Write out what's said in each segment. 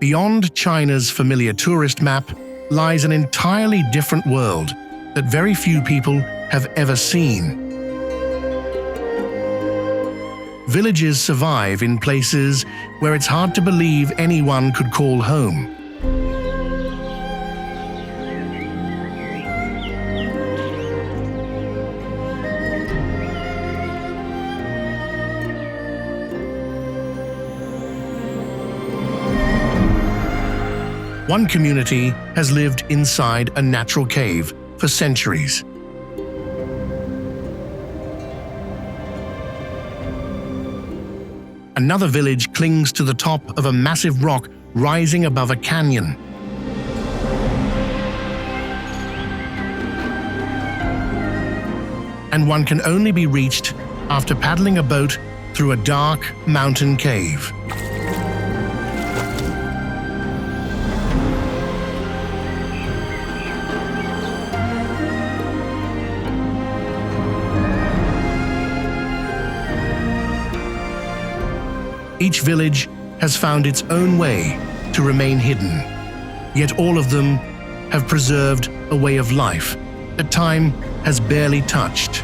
Beyond China's familiar tourist map lies an entirely different world that very few people have ever seen. Villages survive in places where it's hard to believe anyone could call home. One community has lived inside a natural cave for centuries. Another village clings to the top of a massive rock rising above a canyon. And one can only be reached after paddling a boat through a dark mountain cave. Each village has found its own way to remain hidden, yet all of them have preserved a way of life that time has barely touched.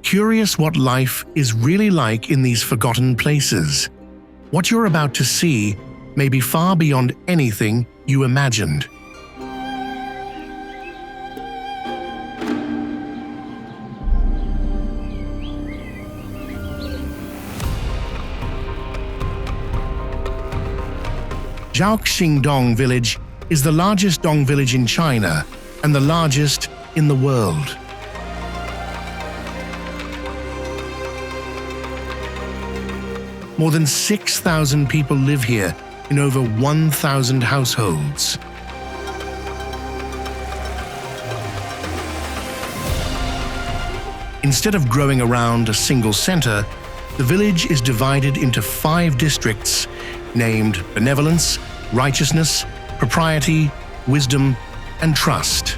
Curious what life is really like in these forgotten places. What you're about to see may be far beyond anything you imagined. Zhaoxing Village is the largest Dong village in China and the largest in the world. More than 6,000 people live here in over 1,000 households. Instead of growing around a single center, the village is divided into 5 districts named Benevolence, Righteousness, Propriety, Wisdom, and Trust.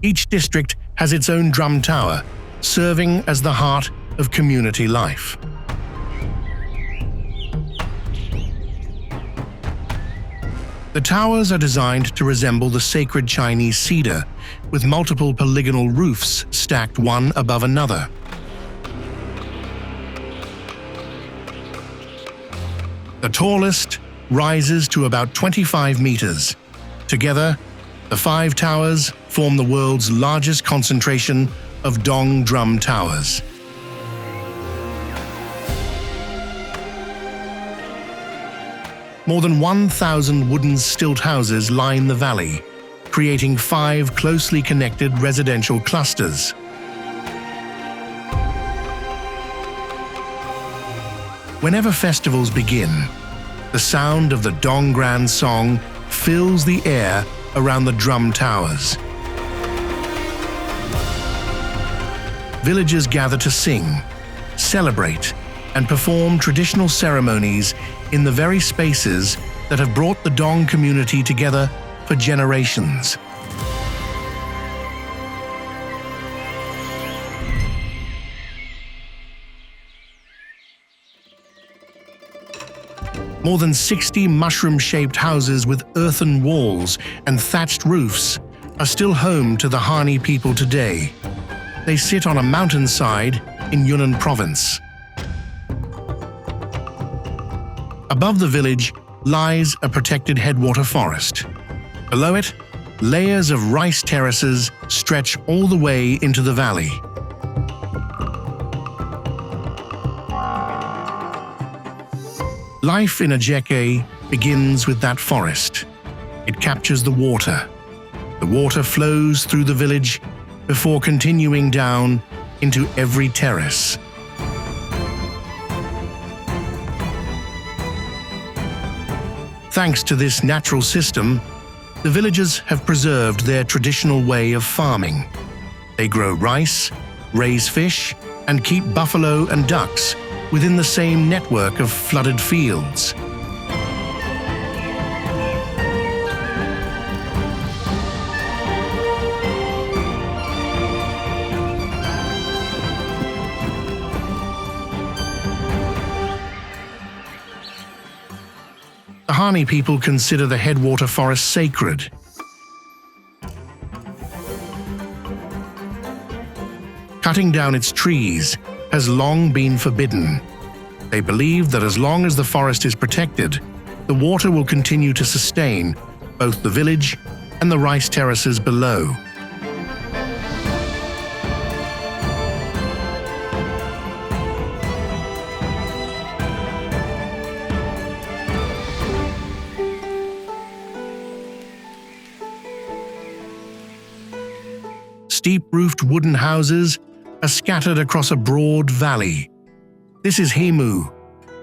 Each district has its own drum tower, serving as the heart of community life. The towers are designed to resemble the sacred Chinese cedar, with multiple polygonal roofs stacked one above another. The tallest rises to about 25 meters. Together, the 5 towers form the world's largest concentration of Dong drum towers. More than 1,000 wooden stilt houses line the valley, creating 5 closely connected residential clusters. Whenever festivals begin, the sound of the Dong Grand Song fills the air around the drum towers. Villagers gather to sing, celebrate, and perform traditional ceremonies in the very spaces that have brought the Dong community together for generations. More than 60 mushroom-shaped houses with earthen walls and thatched roofs are still home to the Hani people today. They sit on a mountainside in Yunnan province. Above the village lies a protected headwater forest. Below it, layers of rice terraces stretch all the way into the valley. Life in Azheke begins with that forest. It captures the water. The water flows through the village before continuing down into every terrace. Thanks to this natural system, the villagers have preserved their traditional way of farming. They grow rice, raise fish, and keep buffalo and ducks within the same network of flooded fields. The Hani people consider the headwater forest sacred. Cutting down its trees has long been forbidden. They believe that as long as the forest is protected, the water will continue to sustain both the village and the rice terraces below. Steep-roofed wooden houses are scattered across a broad valley. This is Hemu,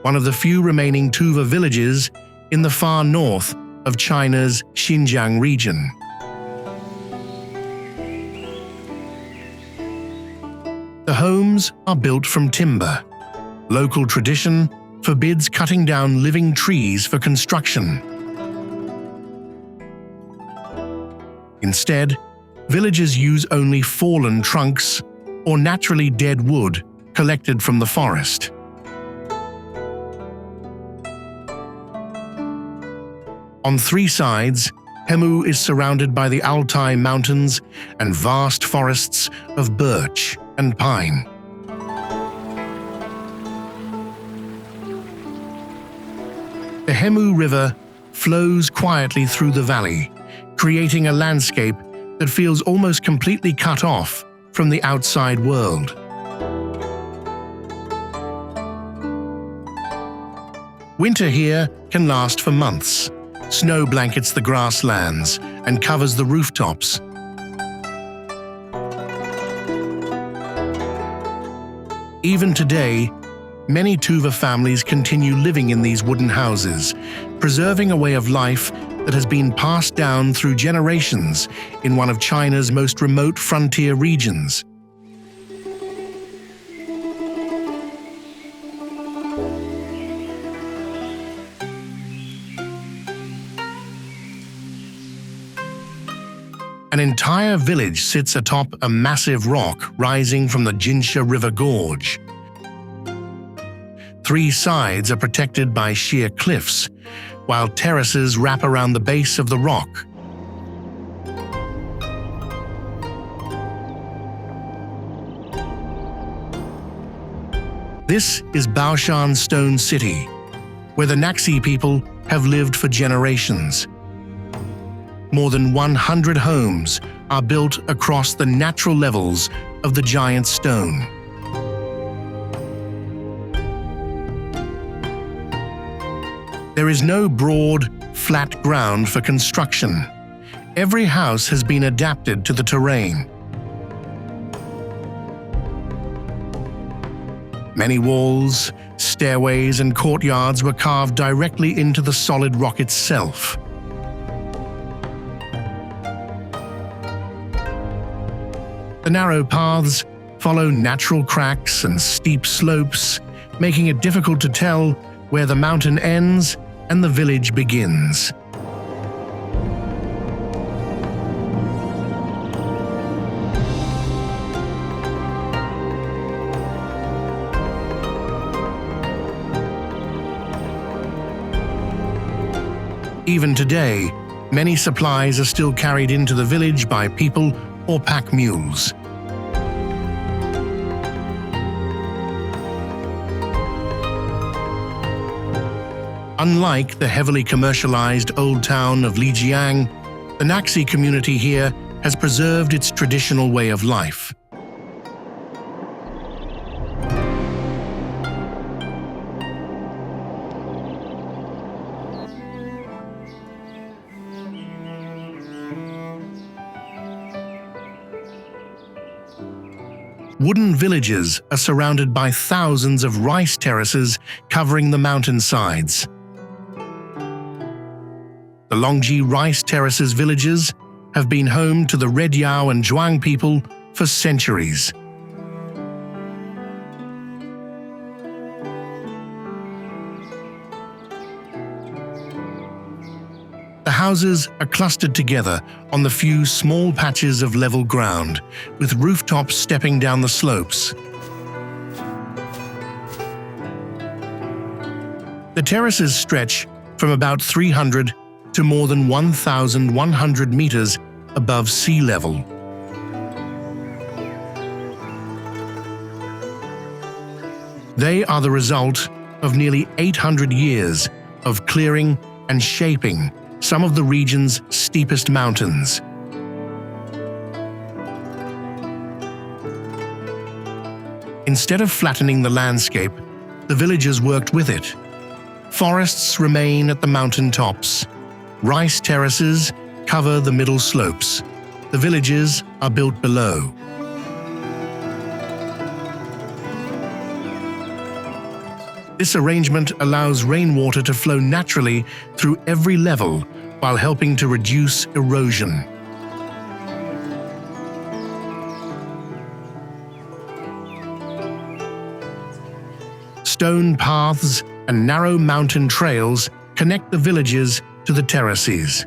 one of the few remaining tufa villages in the far north of China's Xinjiang region. The homes are built from timber. Local tradition forbids cutting down living trees for construction. Instead, villagers use only fallen trunks or naturally dead wood collected from the forest. On three sides, Hemu is surrounded by the Altai Mountains and vast forests of birch and pine. The Hemu River flows quietly through the valley, creating a landscape that feels almost completely cut off from the outside world. Winter here can last for months. Snow blankets the grasslands and covers the rooftops. Even today, many Tuva families continue living in these wooden houses, preserving a way of life that has been passed down through generations in one of China's most remote frontier regions. An entire village sits atop a massive rock rising from the Jinsha River Gorge. Three sides are protected by sheer cliffs, while terraces wrap around the base of the rock. This is Baoshan Stone City, where the Naxi people have lived for generations. More than 100 homes are built across the natural levels of the giant stone. There is no broad, flat ground for construction. Every house has been adapted to the terrain. Many walls, stairways, and courtyards were carved directly into the solid rock itself. The narrow paths follow natural cracks and steep slopes, making it difficult to tell where the mountain ends and the village begins. Even today, many supplies are still carried into the village by people or pack mules. Unlike the heavily commercialized old town of Lijiang, the Naxi community here has preserved its traditional way of life. Wooden villages are surrounded by thousands of rice terraces covering the mountainsides. The Longji rice terraces villages have been home to the Red Yao and Zhuang people for centuries. The houses are clustered together on the few small patches of level ground, with rooftops stepping down the slopes. The terraces stretch from about 300 to more than 1,100 meters above sea level. They are the result of nearly 800 years of clearing and shaping some of the region's steepest mountains. Instead of flattening the landscape, the villagers worked with it. Forests remain at the mountain tops. Rice terraces cover the middle slopes. The villages are built below. This arrangement allows rainwater to flow naturally through every level while helping to reduce erosion. Stone paths and narrow mountain trails connect the villages to the terraces.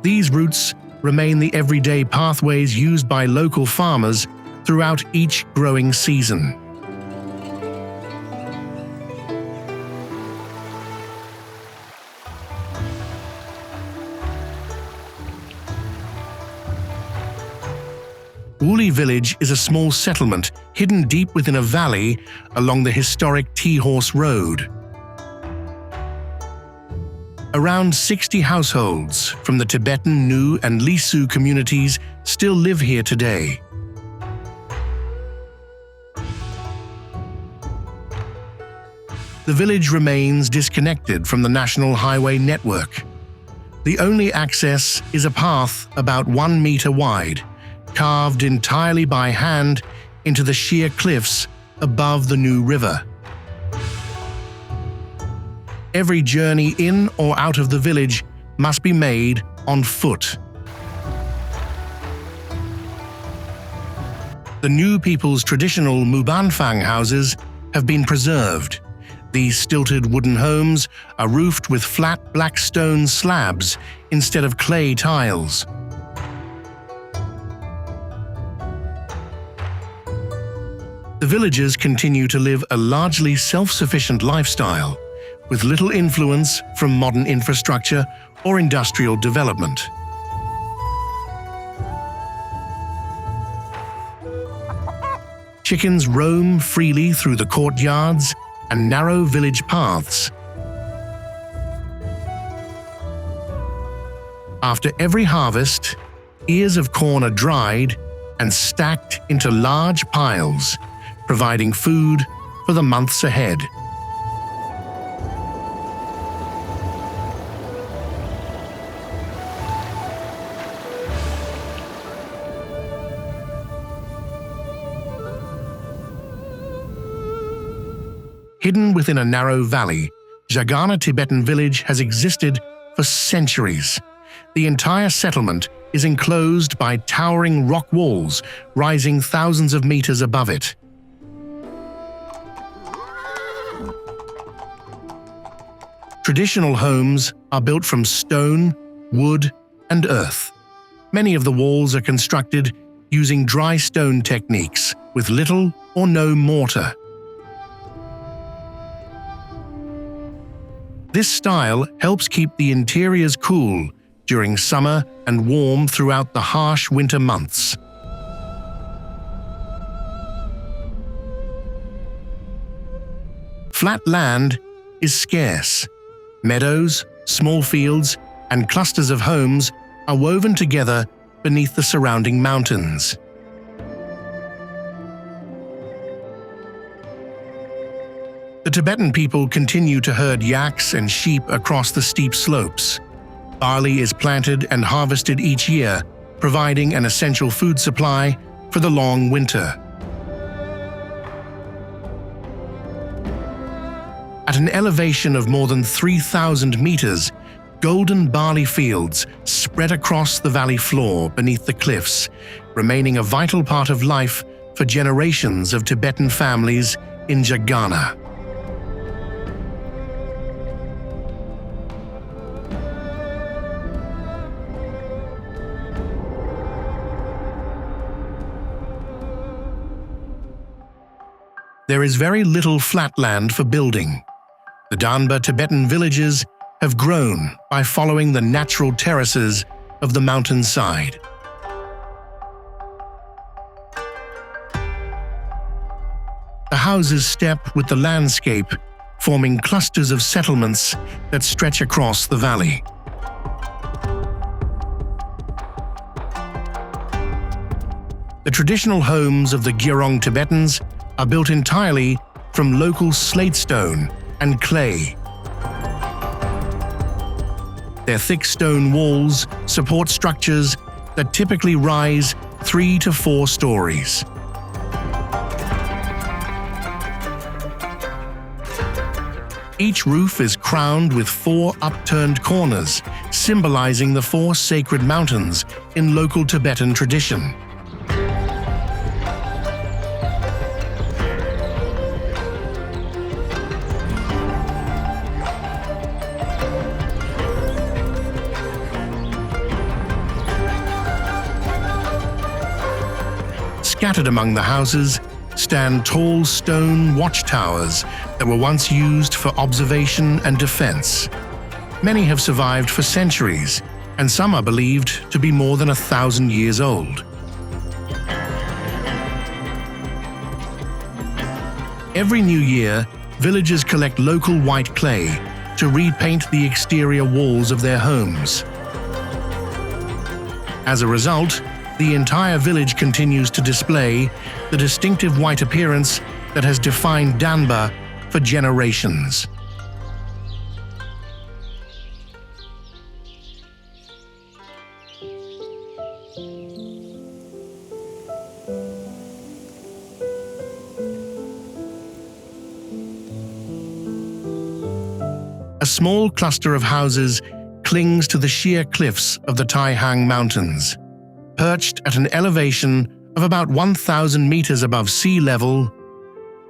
These routes remain the everyday pathways used by local farmers throughout each growing season. Wuli Village is a small settlement hidden deep within a valley along the historic Tea-Horse Road. Around 60 households from the Tibetan, Nu, and Lisu communities still live here today. The village remains disconnected from the national highway network. The only access is a path about 1 meter wide, carved entirely by hand into the sheer cliffs above the Nu River. Every journey in or out of the village must be made on foot. The Nu people's traditional Mubanfang houses have been preserved. These stilted wooden homes are roofed with flat black stone slabs instead of clay tiles. The villagers continue to live a largely self-sufficient lifestyle, with little influence from modern infrastructure or industrial development. Chickens roam freely through the courtyards and narrow village paths. After every harvest, ears of corn are dried and stacked into large piles, providing food for the months ahead. Hidden within a narrow valley, Zhagana Tibetan Village has existed for centuries. The entire settlement is enclosed by towering rock walls rising thousands of meters above it. Traditional homes are built from stone, wood, and earth. Many of the walls are constructed using dry stone techniques with little or no mortar. This style helps keep the interiors cool during summer and warm throughout the harsh winter months. Flat land is scarce. Meadows, small fields, and clusters of homes are woven together beneath the surrounding mountains. The Tibetan people continue to herd yaks and sheep across the steep slopes. Barley is planted and harvested each year, providing an essential food supply for the long winter. At an elevation of more than 3,000 meters, golden barley fields spread across the valley floor beneath the cliffs, remaining a vital part of life for generations of Tibetan families in Zhagana. There is very little flat land for building. The Danba Tibetan villages have grown by following the natural terraces of the mountainside. The houses step with the landscape, forming clusters of settlements that stretch across the valley. The traditional homes of the Guoliang Tibetans are built entirely from local slate stone and clay. Their thick stone walls support structures that typically rise 3 to 4 stories. Each roof is crowned with 4 upturned corners, symbolizing the 4 sacred mountains in local Tibetan tradition. Scattered among the houses stand tall stone watchtowers that were once used for observation and defense. Many have survived for centuries, and some are believed to be more than 1,000 years old. Every new year, villagers collect local white clay to repaint the exterior walls of their homes. As a result, the entire village continues to display the distinctive white appearance that has defined Danba for generations. A small cluster of houses clings to the sheer cliffs of the Taihang Mountains. Perched at an elevation of about 1,000 meters above sea level,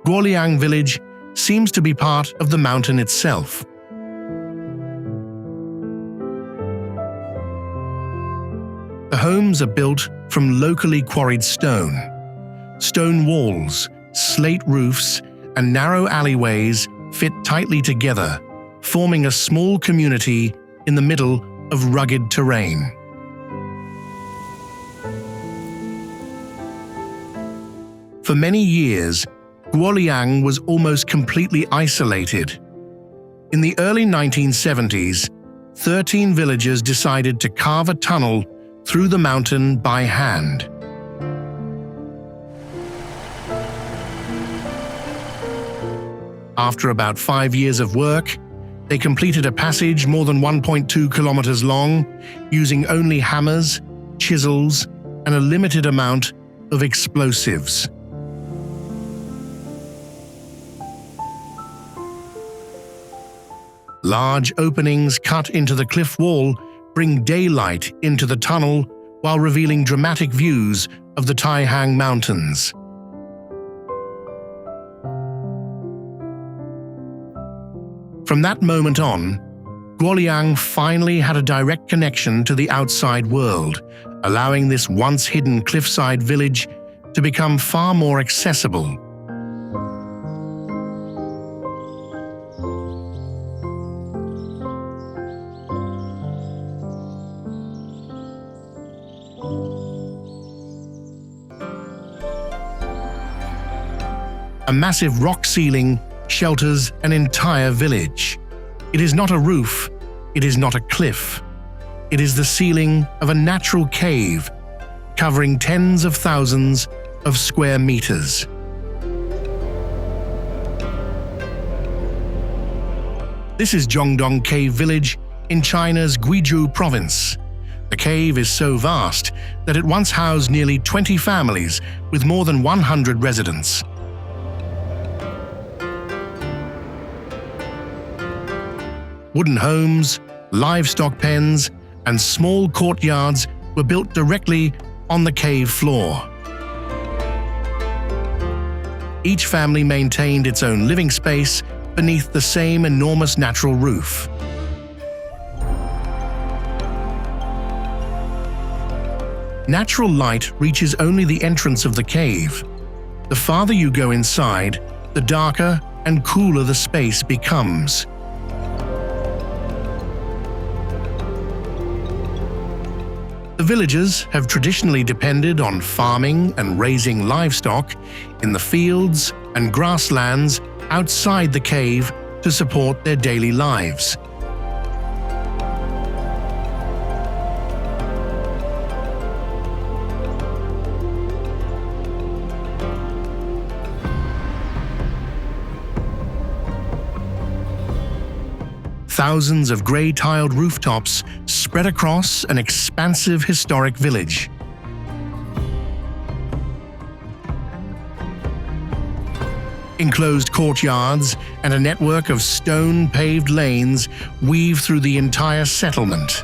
Guoliang Village seems to be part of the mountain itself. The homes are built from locally quarried stone. Stone walls, slate roofs, and narrow alleyways fit tightly together, forming a small community in the middle of rugged terrain. For many years, Guoliang was almost completely isolated. In the early 1970s, 13 villagers decided to carve a tunnel through the mountain by hand. After about 5 years of work, they completed a passage more than 1.2 kilometers long, using only hammers, chisels, and a limited amount of explosives. Large openings cut into the cliff wall bring daylight into the tunnel while revealing dramatic views of the Taihang Mountains. From that moment on, Guoliang finally had a direct connection to the outside world, allowing this once hidden cliffside village to become far more accessible. A massive rock ceiling shelters an entire village. It is not a roof, it is not a cliff. It is the ceiling of a natural cave, covering tens of thousands of square meters. This is Zhongdong Cave Village in China's Guizhou province. The cave is so vast that it once housed nearly 20 families with more than 100 residents. Wooden homes, livestock pens, and small courtyards were built directly on the cave floor. Each family maintained its own living space beneath the same enormous natural roof. Natural light reaches only the entrance of the cave. The farther you go inside, the darker and cooler the space becomes. villagers have traditionally depended on farming and raising livestock in the fields and grasslands outside the cave to support their daily lives. Thousands of grey-tiled rooftops spread across an expansive historic village. Enclosed courtyards and a network of stone-paved lanes weave through the entire settlement.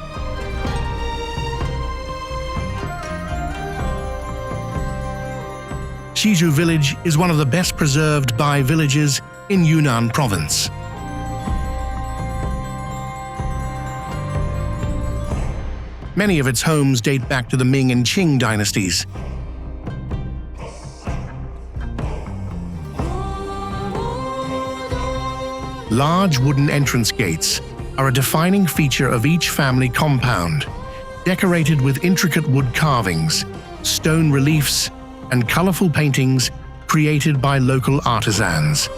Xizhou Village is one of the best preserved Bai villages in Yunnan province. Many of its homes date back to the Ming and Qing dynasties. Large wooden entrance gates are a defining feature of each family compound, decorated with intricate wood carvings, stone reliefs, and colorful paintings created by local artisans.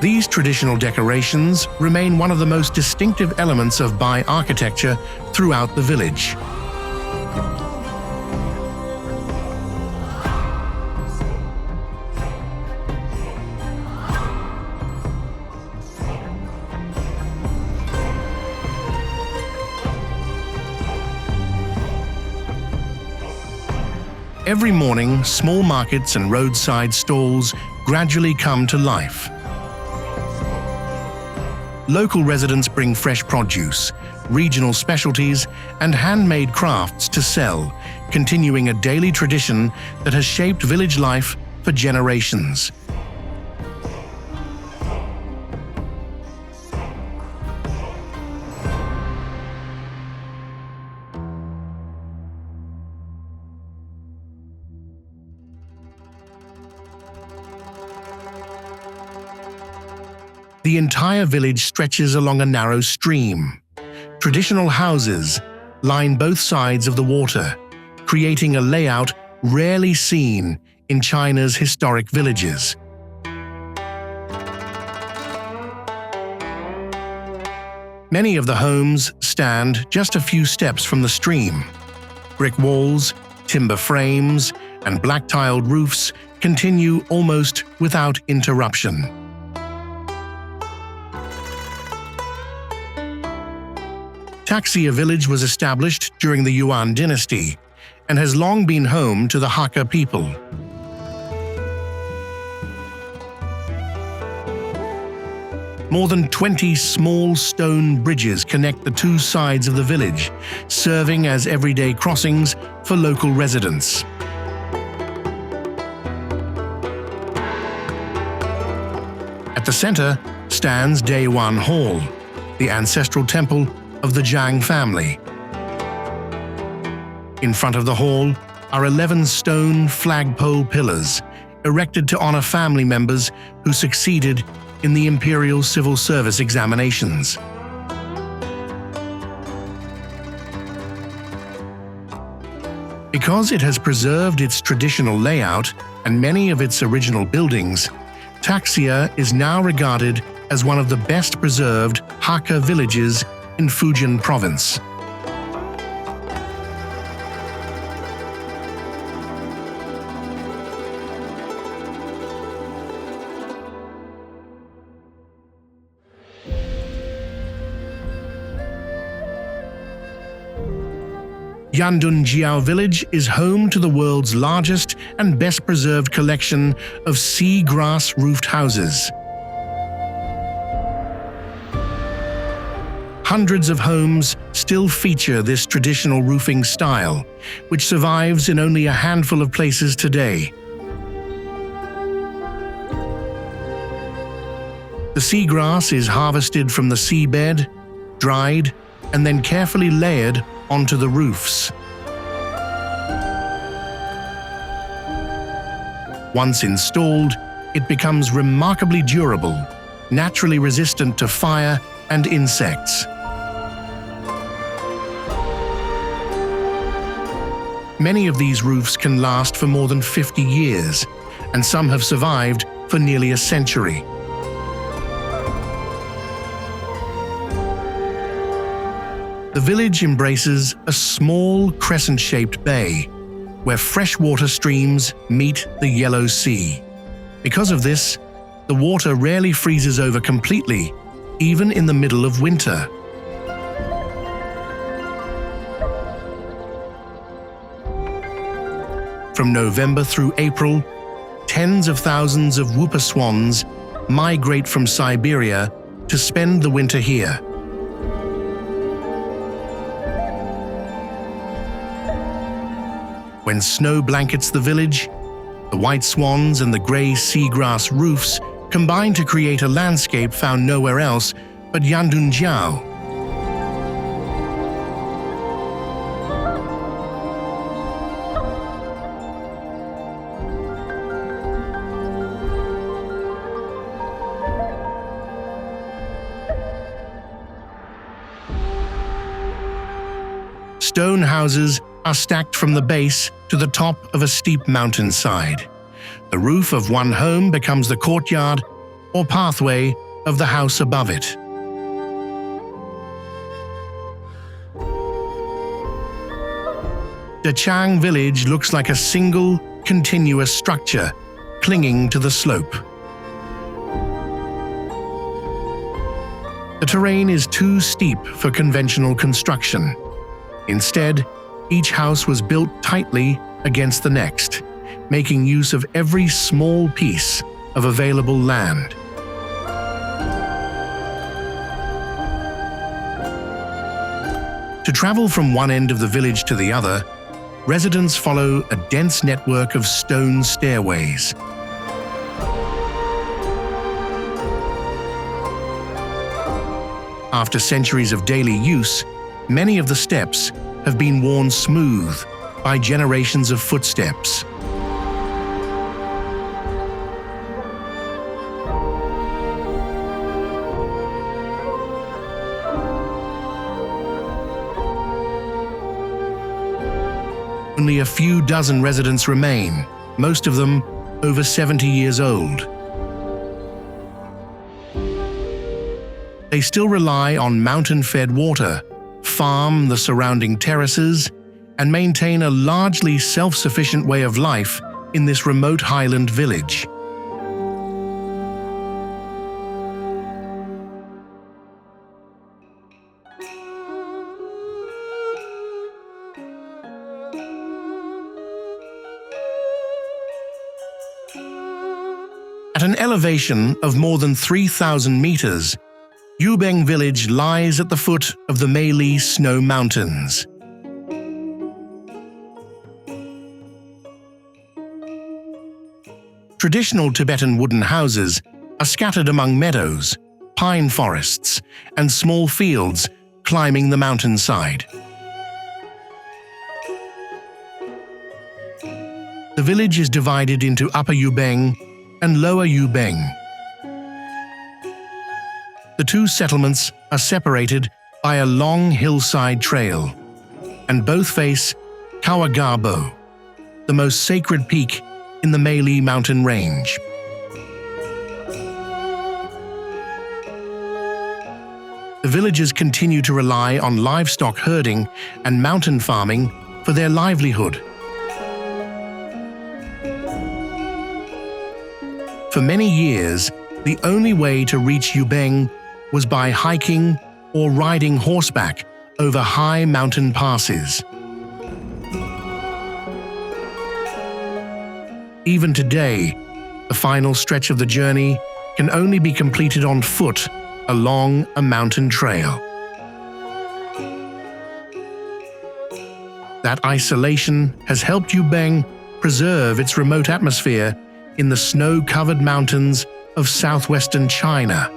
These traditional decorations remain one of the most distinctive elements of Bai architecture throughout the village. Every morning, small markets and roadside stalls gradually come to life. Local residents bring fresh produce, regional specialties, and handmade crafts to sell, continuing a daily tradition that has shaped village life for generations. The entire village stretches along a narrow stream. Traditional houses line both sides of the water, creating a layout rarely seen in China's historic villages. Many of the homes stand just a few steps from the stream. Brick walls, timber frames, and black-tiled roofs continue almost without interruption. Taxia Village was established during the Yuan dynasty and has long been home to the Hakka people. More than 20 small stone bridges connect the two sides of the village, serving as everyday crossings for local residents. At the center stands Dayuan Hall, the ancestral temple of the Zhang family. In front of the hall are 11 stone flagpole pillars, erected to honor family members who succeeded in the imperial civil service examinations. Because it has preserved its traditional layout and many of its original buildings, Taxia is now regarded as one of the best preserved Hakka villages in Fujian province. Yandunjiao Village is home to the world's largest and best preserved collection of seagrass roofed houses. Hundreds of homes still feature this traditional roofing style, which survives in only a handful of places today. The seagrass is harvested from the seabed, dried, and then carefully layered onto the roofs. Once installed, it becomes remarkably durable, naturally resistant to fire and insects. Many of these roofs can last for more than 50 years, and some have survived for nearly a century. The village embraces a small crescent-shaped bay, where freshwater streams meet the Yellow Sea. Because of this, the water rarely freezes over completely, even in the middle of winter. From November through April, tens of thousands of whooper swans migrate from Siberia to spend the winter here. When snow blankets the village, the white swans and the grey seagrass roofs combine to create a landscape found nowhere else but Yandunjiao. Stone houses are stacked from the base to the top of a steep mountainside. The roof of one home becomes the courtyard or pathway of the house above it. Dachang Village looks like a single, continuous structure, clinging to the slope. The terrain is too steep for conventional construction. Instead, each house was built tightly against the next, making use of every small piece of available land. To travel from one end of the village to the other, residents follow a dense network of stone stairways. After centuries of daily use, many of the steps have been worn smooth by generations of footsteps. Only a few dozen residents remain, most of them over 70 years old. They still rely on mountain-fed water, farm the surrounding terraces, and maintain a largely self-sufficient way of life in this remote highland village. At an elevation of more than 3,000 meters, Yubeng Village lies at the foot of the Meili Snow Mountains. Traditional Tibetan wooden houses are scattered among meadows, pine forests, and small fields climbing the mountainside. The village is divided into Upper Yubeng and Lower Yubeng. The two settlements are separated by a long hillside trail, and both face Kawagabo, the most sacred peak in the Meili mountain range. The villagers continue to rely on livestock herding and mountain farming for their livelihood. For many years, the only way to reach Yubeng was by hiking or riding horseback over high mountain passes. Even today, the final stretch of the journey can only be completed on foot along a mountain trail. That isolation has helped Yubeng preserve its remote atmosphere in the snow-covered mountains of southwestern China.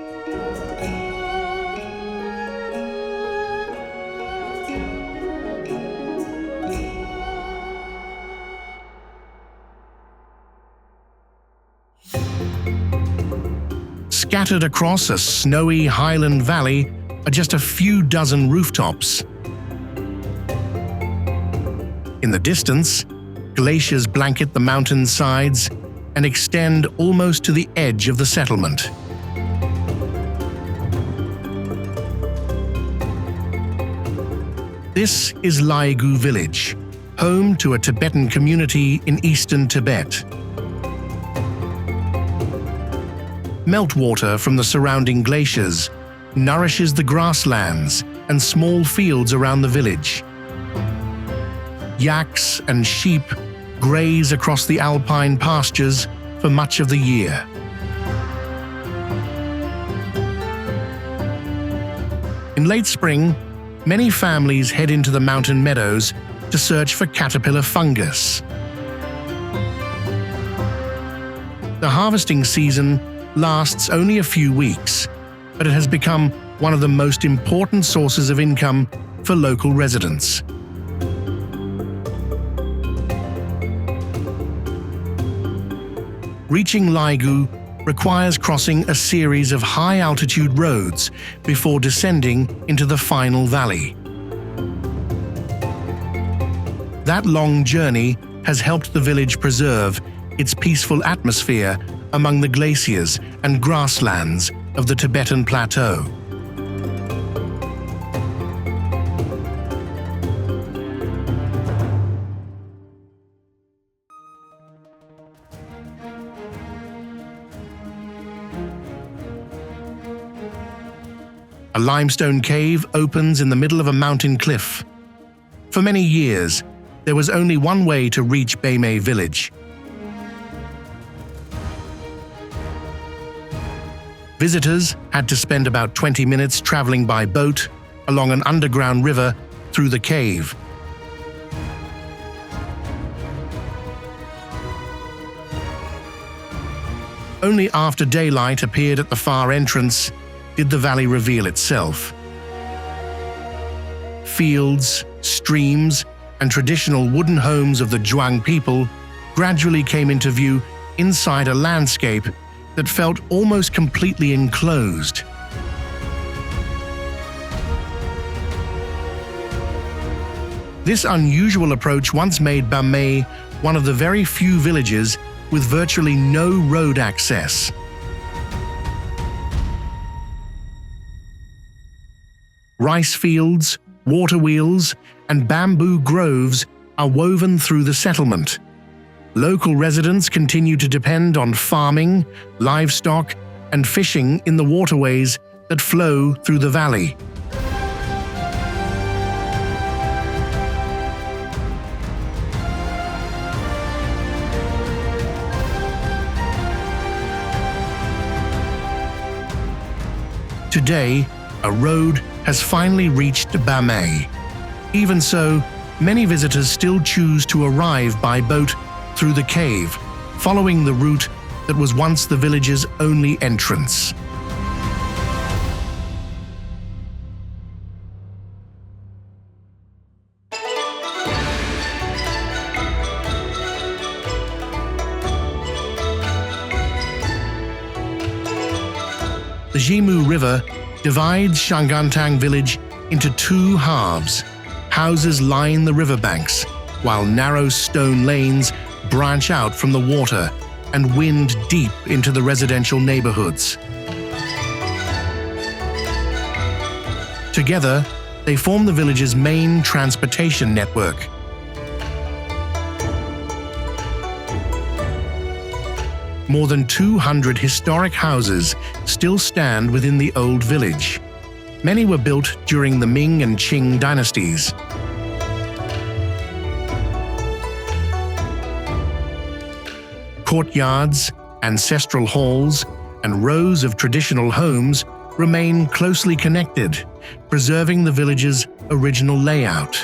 Scattered across a snowy highland valley are just a few dozen rooftops. In the distance, glaciers blanket the mountain sides and extend almost to the edge of the settlement. This is Laigu Village, home to a Tibetan community in eastern Tibet. Meltwater from the surrounding glaciers nourishes the grasslands and small fields around the village. Yaks and sheep graze across the alpine pastures for much of the year. In late spring, many families head into the mountain meadows to search for caterpillar fungus. The harvesting season lasts only a few weeks, but it has become one of the most important sources of income for local residents. Reaching Laigu requires crossing a series of high-altitude roads before descending into the final valley. That long journey has helped the village preserve its peaceful atmosphere among the glaciers and grasslands of the Tibetan Plateau. A limestone cave opens in the middle of a mountain cliff. For many years, there was only one way to reach Bamei Village. Visitors had to spend about 20 minutes traveling by boat along an underground river through the cave. Only after daylight appeared at the far entrance did the valley reveal itself. Fields, streams, and traditional wooden homes of the Zhuang people gradually came into view inside a landscape that felt almost completely enclosed. This unusual approach once made Bamei one of the very few villages with virtually no road access. Rice fields, water wheels, and bamboo groves are woven through the settlement. Local residents continue to depend on farming, livestock, and fishing in the waterways that flow through the valley. Today, a road has finally reached Bamei. Even so, many visitors still choose to arrive by boat through the cave, following the route that was once the village's only entrance. The Hemu River divides Shanggantang Village into two halves. Houses line the riverbanks, while narrow stone lanes branch out from the water and wind deep into the residential neighborhoods. Together, they form the village's main transportation network. More than 200 historic houses still stand within the old village. Many were built during the Ming and Qing dynasties. Courtyards, ancestral halls, and rows of traditional homes remain closely connected, preserving the village's original layout.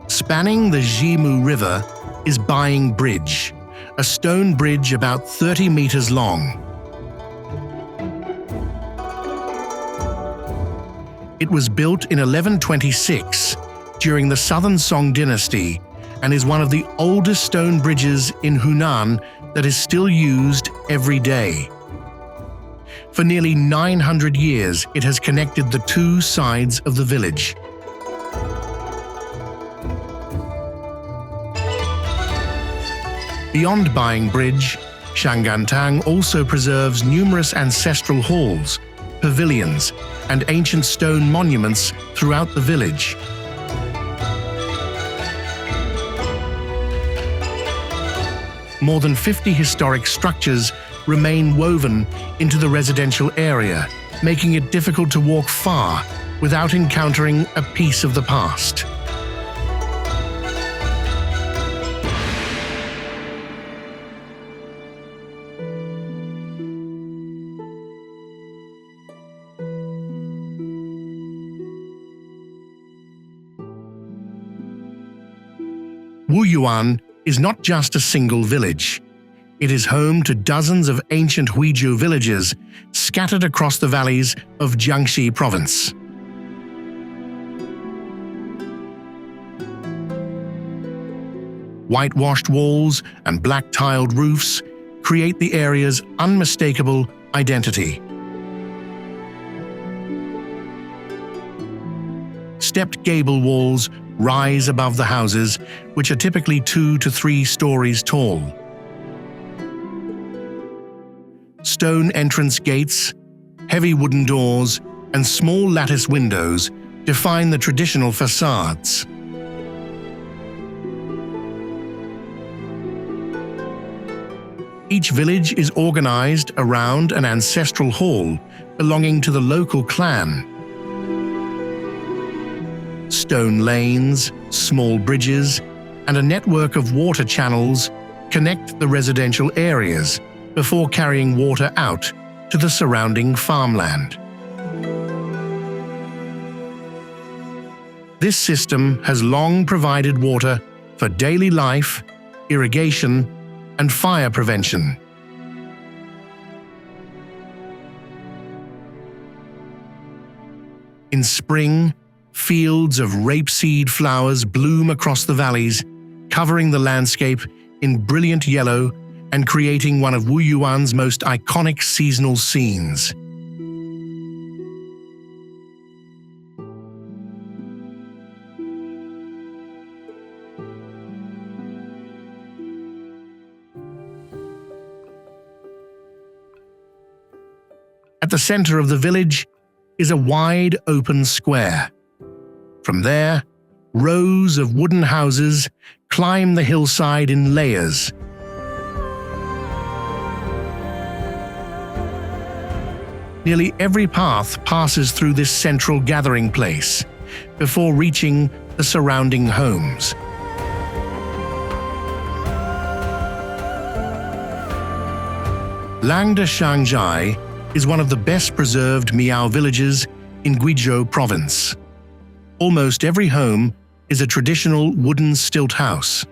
Spanning the Hemu River is Baoshan Bridge, a stone bridge about 30 meters long. It was built in 1126 during the Southern Song dynasty and is one of the oldest stone bridges in Hunan that is still used every day. For nearly 900 years, it has connected the two sides of the village. Beyond Baiying Bridge, Shanggantang also preserves numerous ancestral halls, pavilions, and ancient stone monuments throughout the village. More than 50 historic structures remain woven into the residential area, making it difficult to walk far without encountering a piece of the past. Wuyuan is not just a single village. It is home to dozens of ancient Xizhou villages scattered across the valleys of Jiangxi province. Whitewashed walls and black-tiled roofs create the area's unmistakable identity. Stepped gable walls rise above the houses, which are typically 2 to 3 stories tall. Stone entrance gates, heavy wooden doors, and small lattice windows define the traditional facades. Each village is organized around an ancestral hall belonging to the local clan. Stone lanes, small bridges, and a network of water channels connect the residential areas before carrying water out to the surrounding farmland. This system has long provided water for daily life, irrigation, and fire prevention. In spring, fields of rapeseed flowers bloom across the valleys, covering the landscape in brilliant yellow and creating one of Wuyuan's most iconic seasonal scenes. At the center of the village is a wide open square. From there, rows of wooden houses climb the hillside in layers. Nearly every path passes through this central gathering place before reaching the surrounding homes. Langde Shangzhai is one of the best preserved Miao villages in Guizhou province. Almost every home is a traditional wooden stilt house.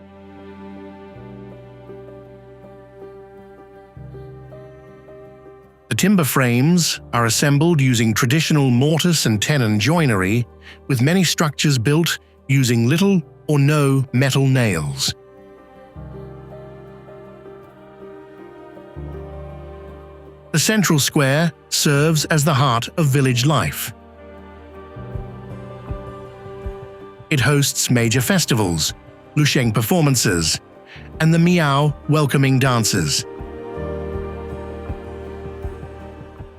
The timber frames are assembled using traditional mortise and tenon joinery, with many structures built using little or no metal nails. The central square serves as the heart of village life. It hosts major festivals, Lusheng performances, and the Miao welcoming dances.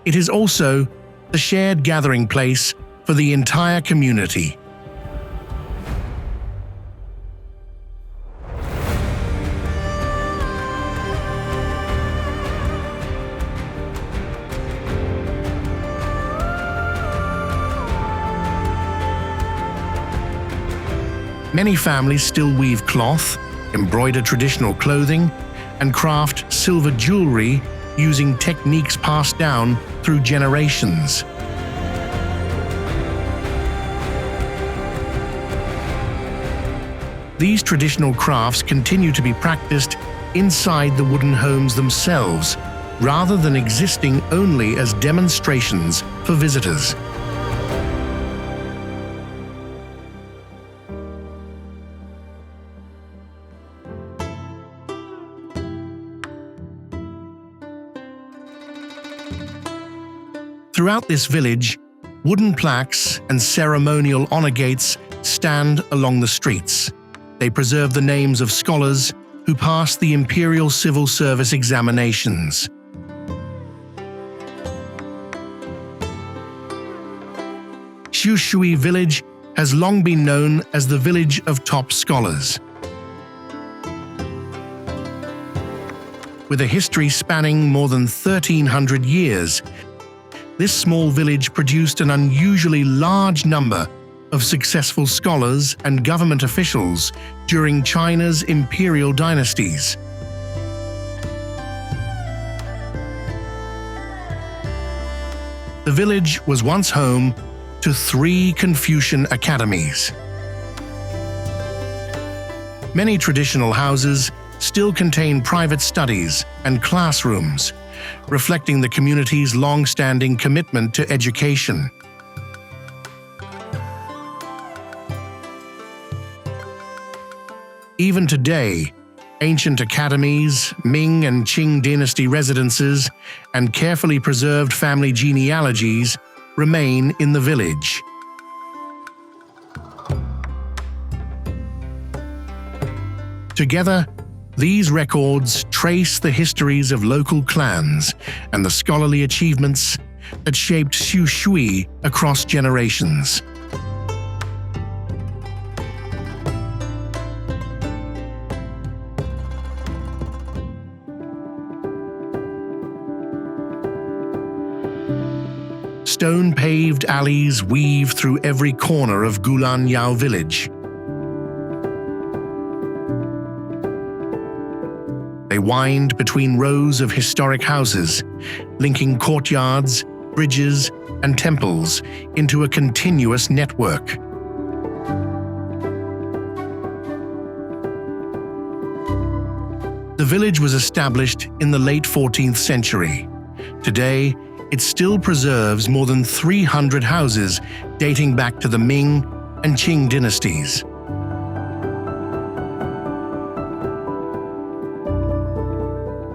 It is also the shared gathering place for the entire community. Many families still weave cloth, embroider traditional clothing, and craft silver jewelry using techniques passed down through generations. These traditional crafts continue to be practiced inside the wooden homes themselves, rather than existing only as demonstrations for visitors. Throughout this village, wooden plaques and ceremonial honor gates stand along the streets. They preserve the names of scholars who passed the Imperial Civil Service examinations. Xiushui Village has long been known as the village of top scholars. With a history spanning more than 1,300 years, this small village produced an unusually large number of successful scholars and government officials during China's imperial dynasties. The village was once home to 3 Confucian academies. Many traditional houses still contain private studies and classrooms, reflecting the community's long-standing commitment to education. Even today, ancient academies, Ming and Qing dynasty residences, and carefully preserved family genealogies remain in the village. Together, these records trace the histories of local clans and the scholarly achievements that shaped Xiushui across generations. Stone-paved alleys weave through every corner of Goulan Yao Village. They wind between rows of historic houses, linking courtyards, bridges, and temples into a continuous network. The village was established in the late 14th century. Today, it still preserves more than 300 houses dating back to the Ming and Qing dynasties.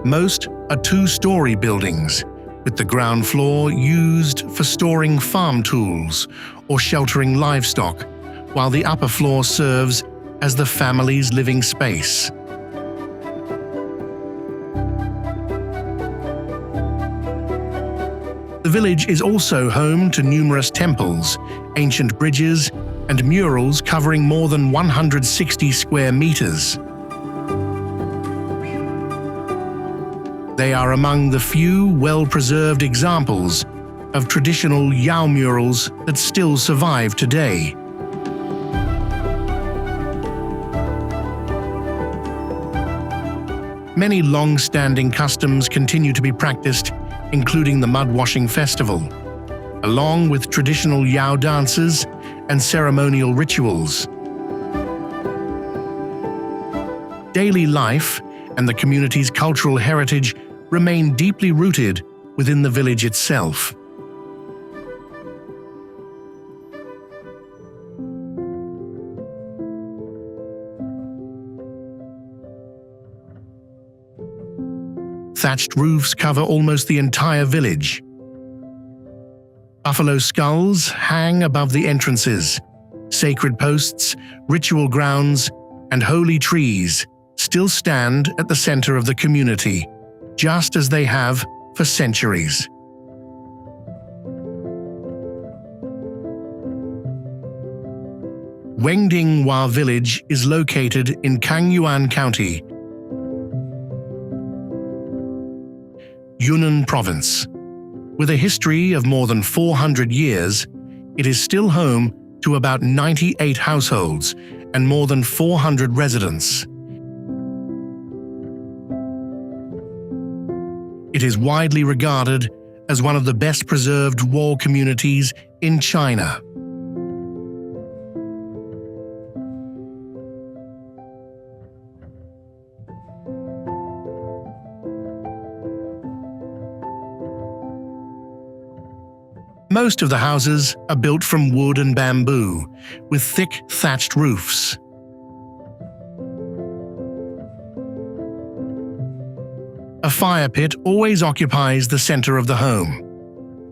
Most are 2-story buildings, with the ground floor used for storing farm tools or sheltering livestock, while the upper floor serves as the family's living space. The village is also home to numerous temples, ancient bridges, and murals covering more than 160 square meters. They are among the few well-preserved examples of traditional Yao murals that still survive today. Many long-standing customs continue to be practiced, including the mud-washing festival, along with traditional Yao dances and ceremonial rituals. Daily life and the community's cultural heritage remain deeply rooted within the village itself. Thatched roofs cover almost the entire village. Buffalo skulls hang above the entrances. Sacred posts, ritual grounds, and holy trees still stand at the center of the community, just as they have for centuries. Wengding Wa Village is located in Kangyuan County, Yunnan Province. With a history of more than 400 years, it is still home to about 98 households and more than 400 residents. It is widely regarded as one of the best preserved wall communities in China. Most of the houses are built from wood and bamboo, with thick thatched roofs. A fire pit always occupies the center of the home.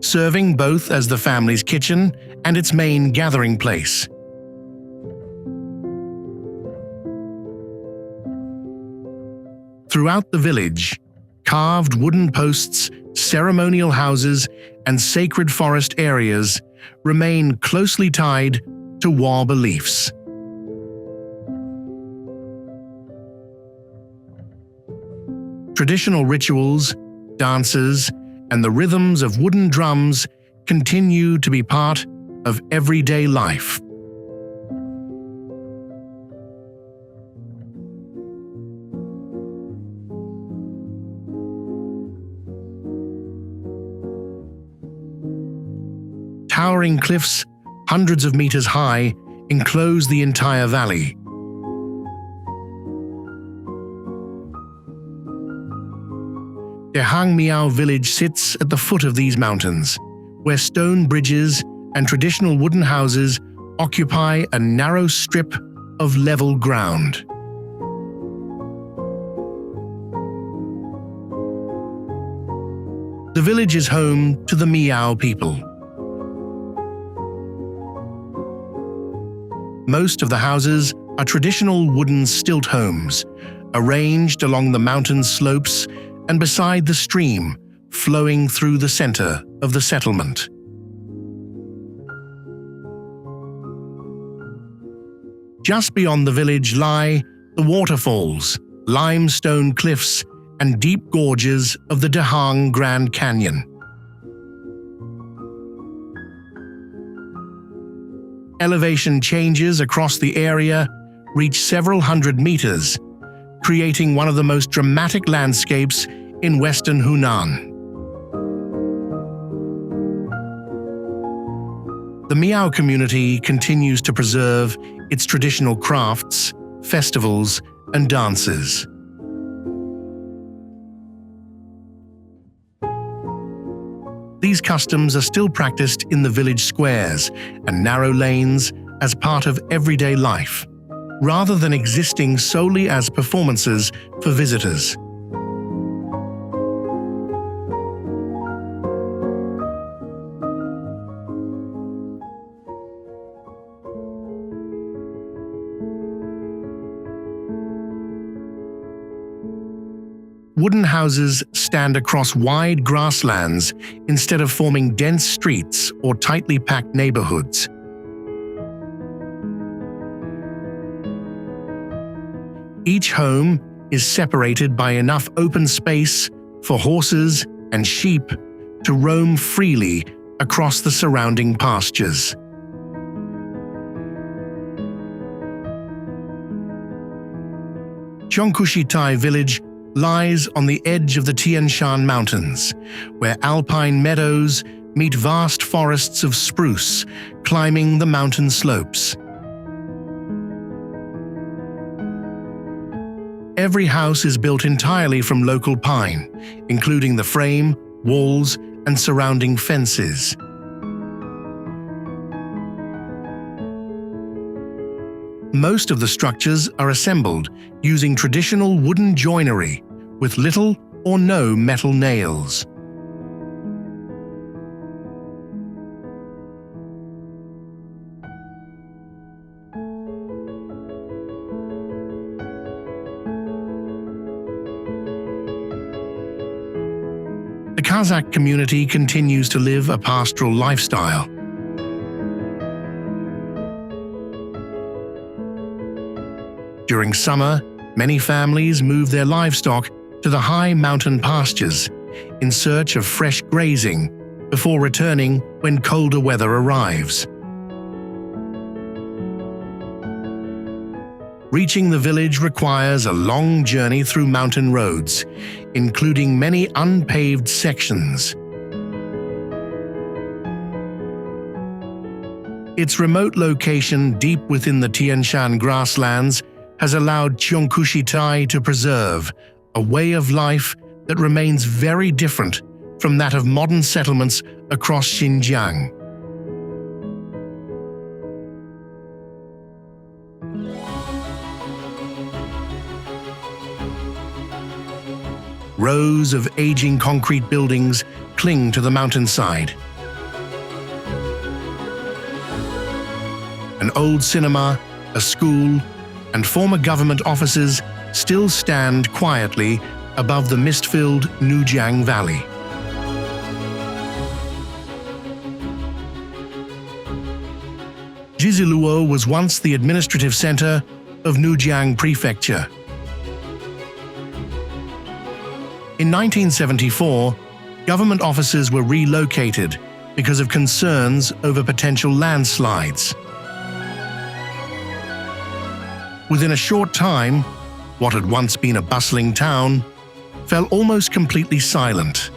serving both as the family's kitchen and its main gathering place. Throughout the village, carved wooden posts, ceremonial houses, and sacred forest areas remain closely tied to Wa beliefs. Traditional rituals, dances, and the rhythms of wooden drums continue to be part of everyday life. Towering cliffs, hundreds of meters high, enclose the entire valley. Dikengyuan Village sits at the foot of these mountains, where stone bridges and traditional wooden houses occupy a narrow strip of level ground. The village is home to the Miao people. Most of the houses are traditional wooden stilt homes, arranged along the mountain slopes and beside the stream flowing through the center of the settlement. Just beyond the village lie the waterfalls, limestone cliffs, and deep gorges of the Dahang Grand Canyon. Elevation changes across the area reach several hundred meters, creating one of the most dramatic landscapes in western Hunan. The Miao community continues to preserve its traditional crafts, festivals, and dances. These customs are still practiced in the village squares and narrow lanes as part of everyday life, rather than existing solely as performances for visitors. Wooden houses stand across wide grasslands instead of forming dense streets or tightly packed neighborhoods. Each home is separated by enough open space for horses and sheep to roam freely across the surrounding pastures. Qiongkushitai Village lies on the edge of the Tian Shan Mountains, where alpine meadows meet vast forests of spruce climbing the mountain slopes. Every house is built entirely from local pine, including the frame, walls, and surrounding fences. Most of the structures are assembled using traditional wooden joinery with little or no metal nails. The Kazakh community continues to live a pastoral lifestyle. During summer, many families move their livestock to the high mountain pastures in search of fresh grazing before returning when colder weather arrives. Reaching the village requires a long journey through mountain roads, including many unpaved sections. Its remote location deep within the Tian Shan grasslands has allowed Qiongkushitai to preserve a way of life that remains very different from that of modern settlements across Xinjiang. Rows of aging concrete buildings cling to the mountainside, old cinema, a school, and former government offices still stand quietly above the mist-filled Nujiang Valley. Zhiziluo was once the administrative center of Nujiang Prefecture. In 1974, government offices were relocated because of concerns over potential landslides. Within a short time, what had once been a bustling town fell almost completely silent.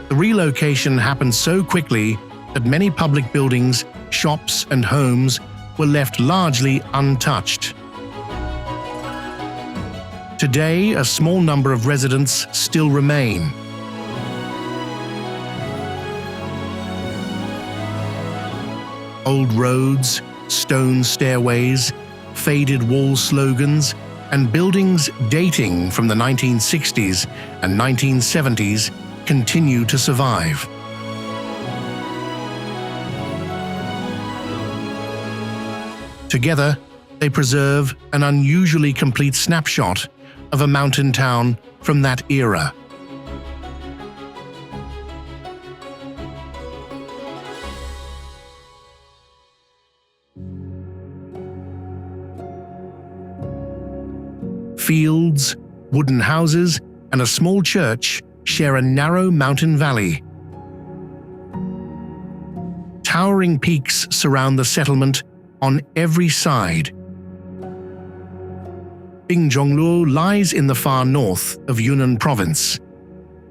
The relocation happened so quickly that many public buildings, shops, and homes were left largely untouched. Today, a small number of residents still remain. Old roads, stone stairways, faded wall slogans, and buildings dating from the 1960s and 1970s continue to survive. Together, they preserve an unusually complete snapshot of a mountain town from that era. Fields, wooden houses, and a small church share a narrow mountain valley. Towering peaks surround the settlement on every side. Bingzhongluo lies in the far north of Yunnan province,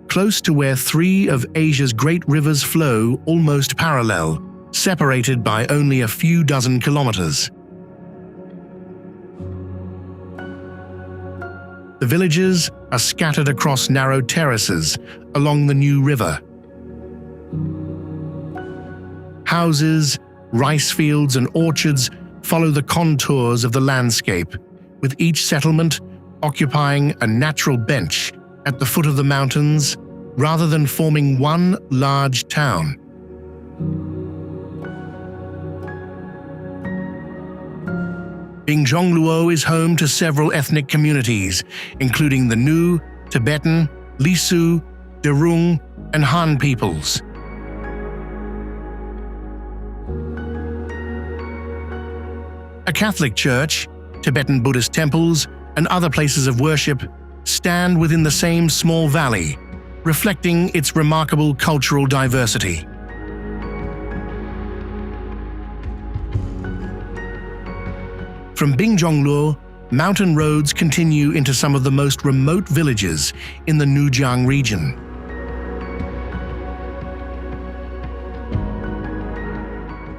close to where three of Asia's great rivers flow almost parallel, separated by only a few dozen kilometers. The villages are scattered across narrow terraces along the New River. Houses, rice fields, and orchards follow the contours of the landscape, with each settlement occupying a natural bench at the foot of the mountains rather than forming one large town. Bingzhongluo is home to several ethnic communities, including the Nu, Tibetan, Lisu, Derung, and Han peoples. A Catholic church, Tibetan Buddhist temples, and other places of worship stand within the same small valley, reflecting its remarkable cultural diversity. From Bingzhongluo, mountain roads continue into some of the most remote villages in the Nujiang region.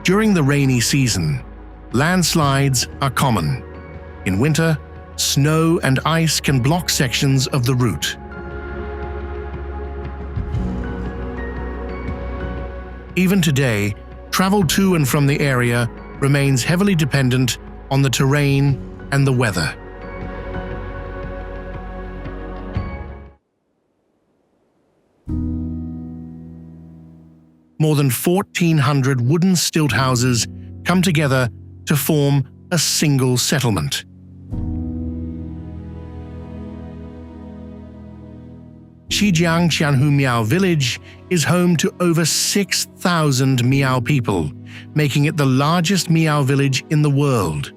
During the rainy season, landslides are common. In winter, snow and ice can block sections of the route. Even today, travel to and from the area remains heavily dependent on the terrain and the weather. More than 1,400 wooden stilt houses come together to form a single settlement. Yandunjiao Village is home to over 6,000 Miao people, making it the largest Miao village in the world.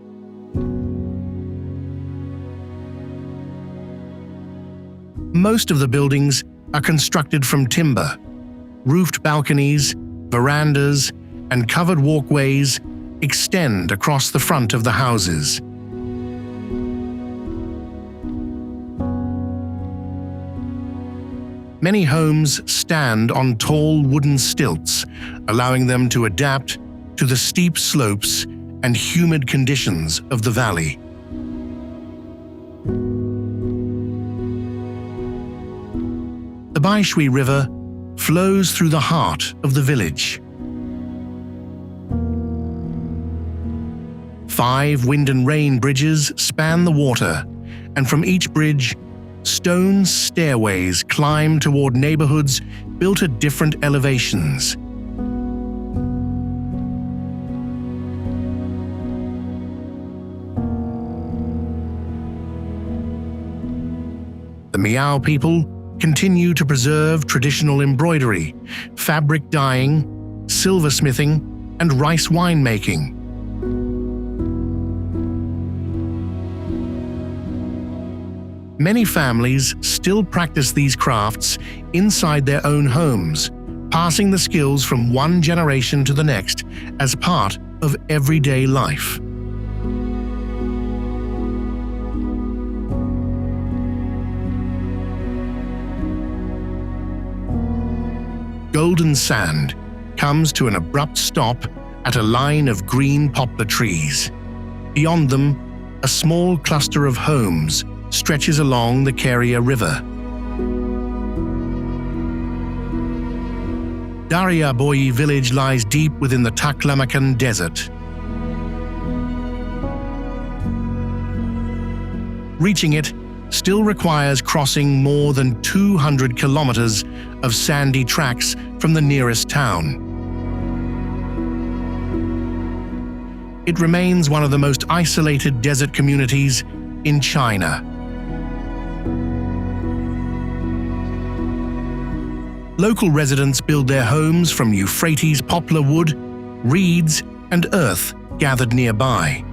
Most of the buildings are constructed from timber. Roofed balconies, verandas, and covered walkways extend across the front of the houses. Many homes stand on tall wooden stilts, allowing them to adapt to the steep slopes and humid conditions of the valley. The Baishui River flows through the heart of the village. 5 wind and rain bridges span the water, and from each bridge, stone stairways climb toward neighborhoods built at different elevations. The Miao people continue to preserve traditional embroidery, fabric dyeing, silversmithing, and rice winemaking. Many families still practice these crafts inside their own homes, passing the skills from one generation to the next as part of everyday life. Golden Sand comes to an abrupt stop at a line of green poplar trees. Beyond them, a small cluster of homes stretches along the Keria River. Daryaboyi Village lies deep within the Taklamakan Desert. Reaching it still requires crossing more than 200 kilometers of sandy tracks from the nearest town. It remains one of the most isolated desert communities in China. Local residents build their homes from Euphrates poplar wood, reeds, and earth gathered nearby.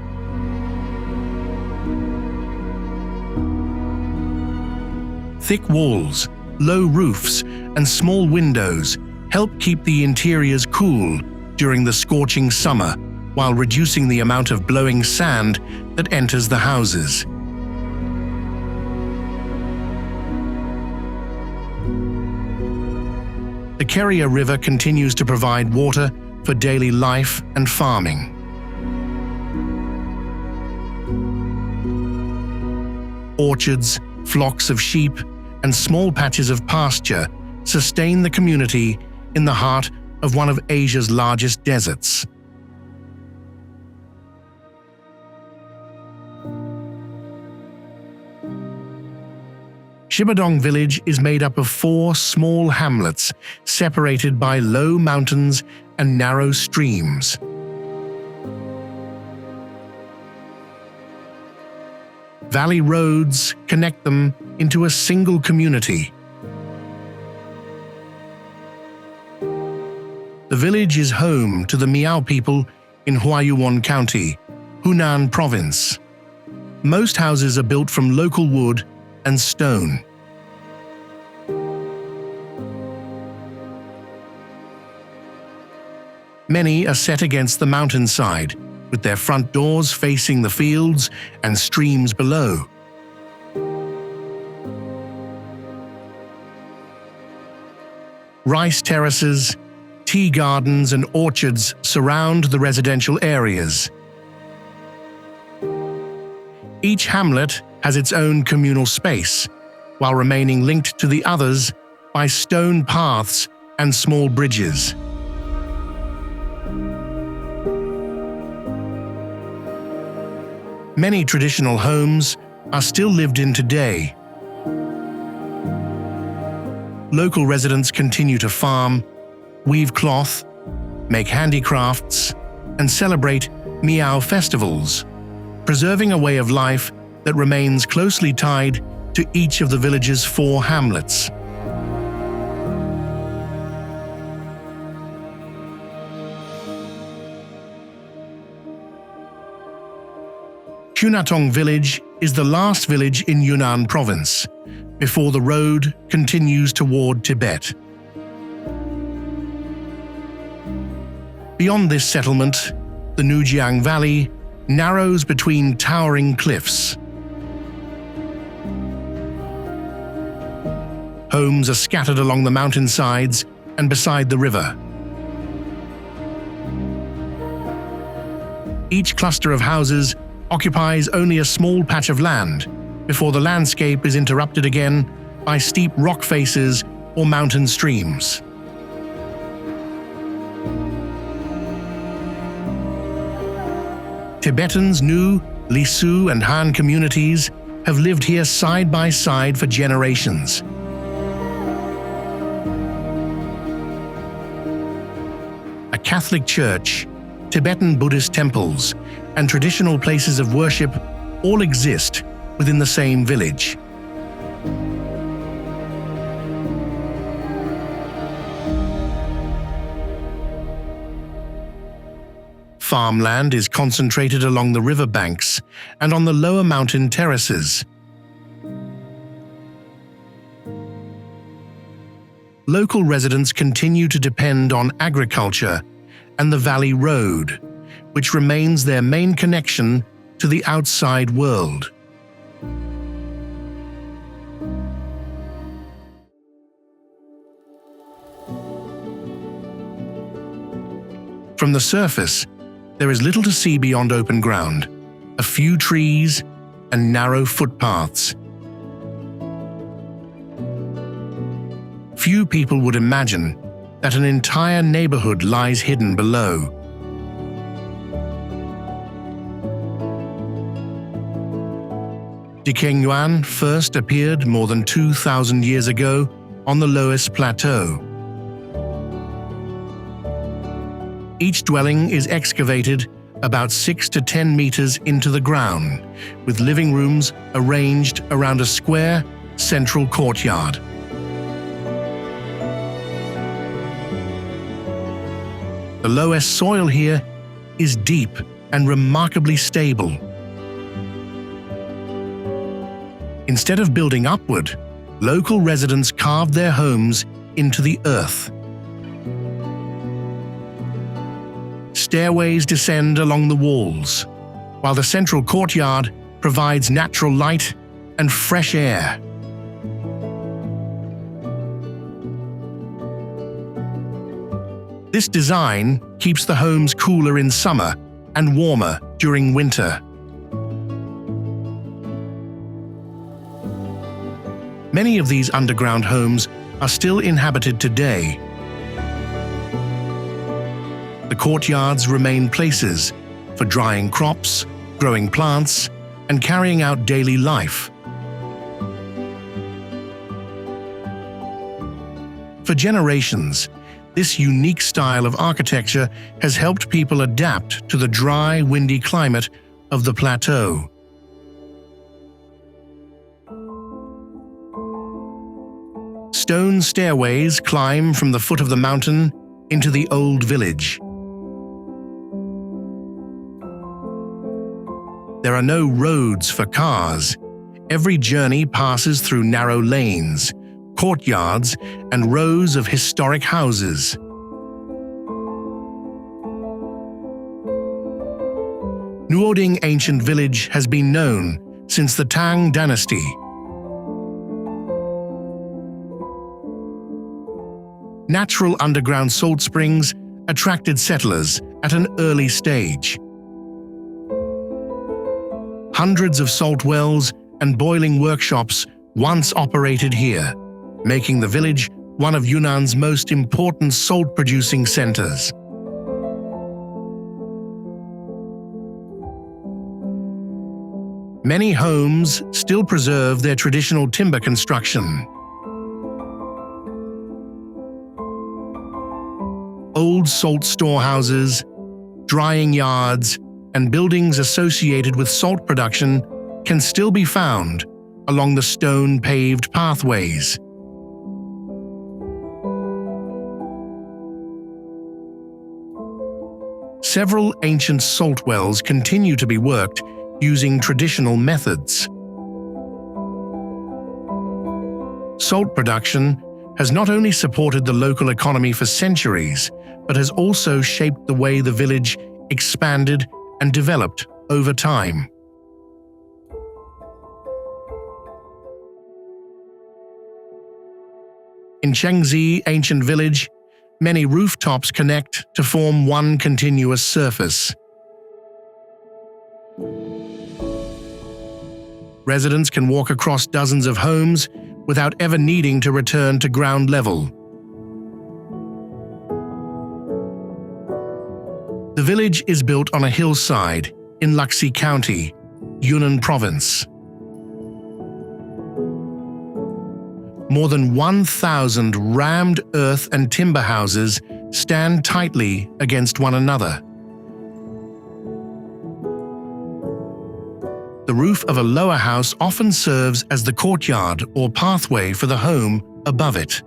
Thick walls, low roofs, and small windows help keep the interiors cool during the scorching summer, while reducing the amount of blowing sand that enters the houses. The Keria River continues to provide water for daily life and farming. Orchards, flocks of sheep, and small patches of pasture sustain the community in the heart of one of Asia's largest deserts. Shibadong Village is made up of 4 small hamlets separated by low mountains and narrow streams. Valley roads connect them into a single community. The village is home to the Miao people in Huaiyuan County, Hunan Province. Most houses are built from local wood and stone. Many are set against the mountainside, with their front doors facing the fields and streams below. Rice terraces, tea gardens, and orchards surround the residential areas. Each hamlet has its own communal space, while remaining linked to the others by stone paths and small bridges. Many traditional homes are still lived in today. Local residents continue to farm, weave cloth, make handicrafts, and celebrate Miao festivals, preserving a way of life that remains closely tied to each of the village's 4 hamlets. Qiunatong Village is the last village in Yunnan Province, before the road continues toward Tibet. Beyond this settlement, the Nujiang Valley narrows between towering cliffs. Homes are scattered along the mountainsides and beside the river. Each cluster of houses occupies only a small patch of land before the landscape is interrupted again by steep rock faces or mountain streams. Tibetans, Nu, Lisu, and Han communities have lived here side by side for generations. Catholic church, Tibetan Buddhist temples, and traditional places of worship all exist within the same village. Farmland is concentrated along the river banks and on the lower mountain terraces. Local residents continue to depend on agriculture and the Valley Road, which remains their main connection to the outside world. From the surface, there is little to see beyond open ground, a few trees and narrow footpaths. Few people would imagine that an entire neighborhood lies hidden below. Dikengyuan first appeared more than 2,000 years ago on the lowest plateau. Each dwelling is excavated about 6 to 10 meters into the ground, with living rooms arranged around a square, central courtyard. The lowest soil here is deep and remarkably stable. Instead of building upward, local residents carved their homes into the earth. Stairways descend along the walls, while the central courtyard provides natural light and fresh air. This design keeps the homes cooler in summer and warmer during winter. Many of these underground homes are still inhabited today. The courtyards remain places for drying crops, growing plants, and carrying out daily life. For generations, this unique style of architecture has helped people adapt to the dry, windy climate of the plateau. Stone stairways climb from the foot of the mountain into the old village. There are no roads for cars. Every journey passes through narrow lanes, courtyards, and rows of historic houses. Nuoding Ancient Village has been known since the Tang Dynasty. Natural underground salt springs attracted settlers at an early stage. Hundreds of salt wells and boiling workshops once operated here, making the village one of Yunnan's most important salt-producing centers. Many homes still preserve their traditional timber construction. Old salt storehouses, drying yards, and buildings associated with salt production can still be found along the stone-paved pathways. Several ancient salt wells continue to be worked using traditional methods. Salt production has not only supported the local economy for centuries, but has also shaped the way the village expanded and developed over time. In Chengzi Ancient Village, many rooftops connect to form one continuous surface. Residents can walk across dozens of homes without ever needing to return to ground level. The village is built on a hillside in Laxi County, Yunnan Province. More than 1,000 rammed earth and timber houses stand tightly against one another. The roof of a lower house often serves as the courtyard or pathway for the home above it.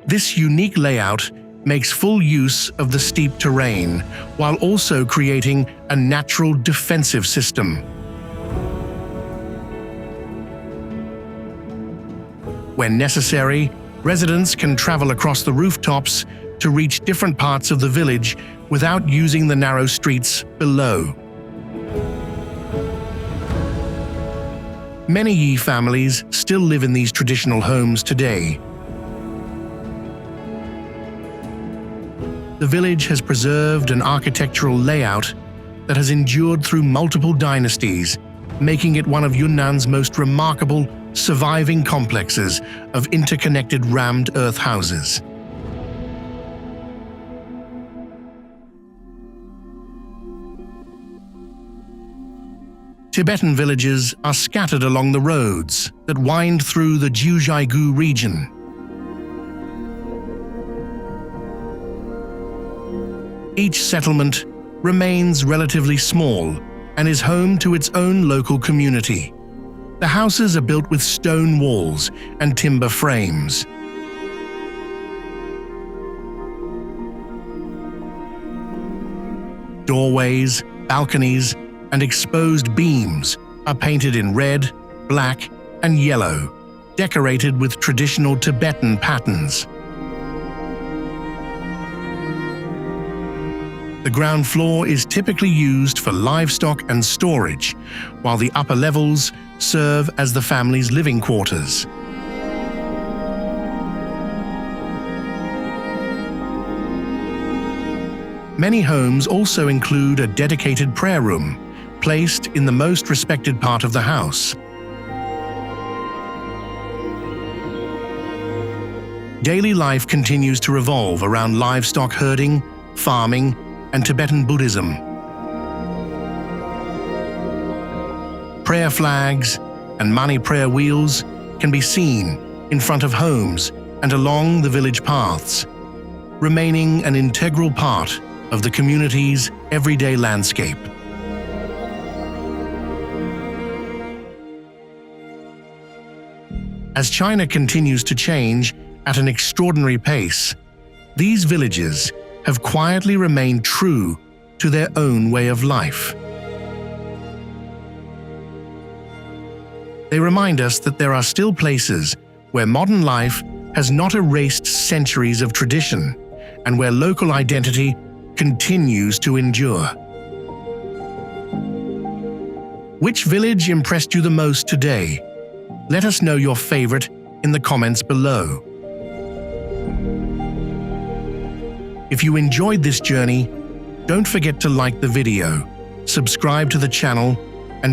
This unique layout makes full use of the steep terrain while also creating a natural defensive system. When necessary, residents can travel across the rooftops to reach different parts of the village without using the narrow streets below. Many Yi families still live in these traditional homes today. The village has preserved an architectural layout that has endured through multiple dynasties, making it one of Yunnan's most remarkable surviving complexes of interconnected rammed earth houses. Tibetan villages are scattered along the roads that wind through the Jiuzhaigu region. Each settlement remains relatively small and is home to its own local community. The houses are built with stone walls and timber frames. Doorways, balconies, and exposed beams are painted in red, black, and yellow, decorated with traditional Tibetan patterns. The ground floor is typically used for livestock and storage, while the upper levels serve as the family's living quarters. Many homes also include a dedicated prayer room, placed in the most respected part of the house. Daily life continues to revolve around livestock herding, farming, and Tibetan Buddhism. Prayer flags and money prayer wheels can be seen in front of homes and along the village paths, remaining an integral part of the community's everyday landscape. As China continues to change at an extraordinary pace, these villages have quietly remained true to their own way of life. They remind us that there are still places where modern life has not erased centuries of tradition and where local identity continues to endure. Which village impressed you the most today? Let us know your favorite in the comments below. If you enjoyed this journey, don't forget to like the video, subscribe to the channel,